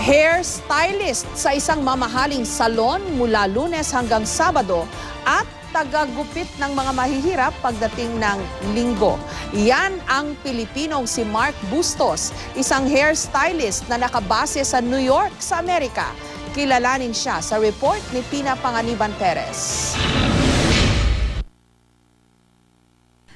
hairstylist sa isang mamahaling salon mula Lunes hanggang Sabado at tagagupit ng mga mahihirap pagdating ng Linggo. Yan ang Pilipinong si Mark Bustos, isang hairstylist na nakabase sa New York sa Amerika. Kilalanin siya sa report ni Tina Panganiban Perez.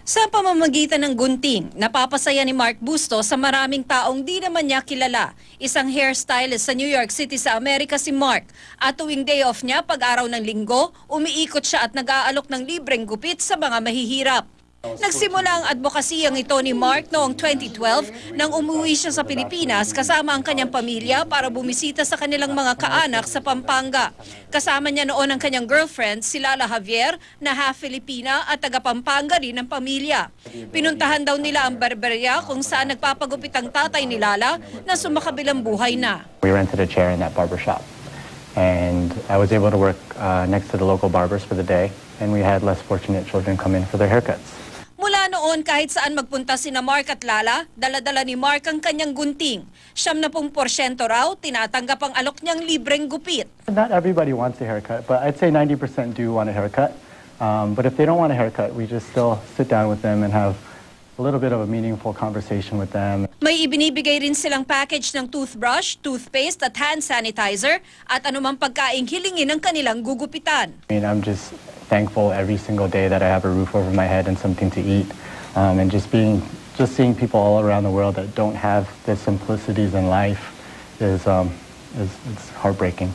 Sa pamamagitan ng gunting, napapasaya ni Mark Bustos sa maraming taong di naman niya kilala. Isang hairstylist sa New York City sa Amerika si Mark. At tuwing day off niya, pag-araw ng Linggo, umiikot siya at nag-aalok ng libreng gupit sa mga mahihirap. Nagsimula ang advokasiyang ito ni Mark noong 2012 nang umuwi siya sa Pilipinas kasama ang kanyang pamilya para bumisita sa kanilang mga kaanak sa Pampanga. Kasama niya noon ang kanyang girlfriend, si Lala Javier, na half Filipina at taga Pampanga rin ng pamilya. Pinuntahan daw nila ang barberya kung saan nagpapagupit ang tatay ni Lala na sumakabilang buhay na. We rented a chair in that barbershop and I was able to work next to the local barbers for the day, and we had less fortunate children come in for their haircuts. Mula noon, kahit saan magpunta sina Mark at Lala, dala-dala ni Mark ang kanyang gunting. 70% raw, tinatanggap ang alok niyang libreng gupit. Not everybody wants a haircut, but I'd say 90% do want a haircut. But if they don't want a haircut, we just still sit down with them and have a little bit of a meaningful conversation with them. May ibinibigay rin silang package ng toothbrush, toothpaste at hand sanitizer at anumang pagkaing hilingin ng kanilang gugupitan. I'm just thankful every single day that I have a roof over my head and something to eat, and just seeing people all around the world that don't have the simplicities in life is heartbreaking.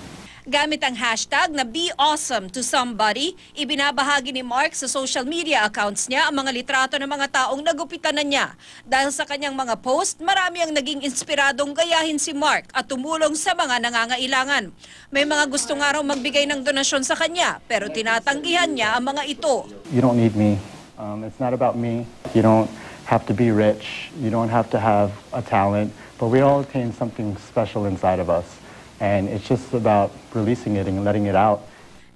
Gamit ang hashtag na #BeAwesomeToSomebody, ibinabahagi ni Mark sa social media accounts niya ang mga litrato ng mga taong nagupitan na niya. Dahil sa kanyang mga post, marami ang naging inspiradong gayahin si Mark at tumulong sa mga nangangailangan. May mga gusto nga raw magbigay ng donasyon sa kanya, pero tinatanggihan niya ang mga ito. You don't need me. It's not about me. You don't have to be rich. You don't have to have a talent, but we all attain something special inside of us. And it's just about releasing it and letting it out.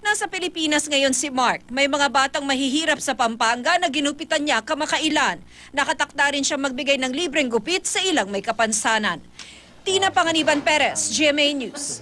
Nasa Pilipinas ngayon si Mark. May mga batang mahihirap sa Pampanga na ginupitan niya kamakailan. Nakatakda rin siya magbigay ng libreng gupit sa ilang may kapansanan. Tina Panganiban Perez, GMA News.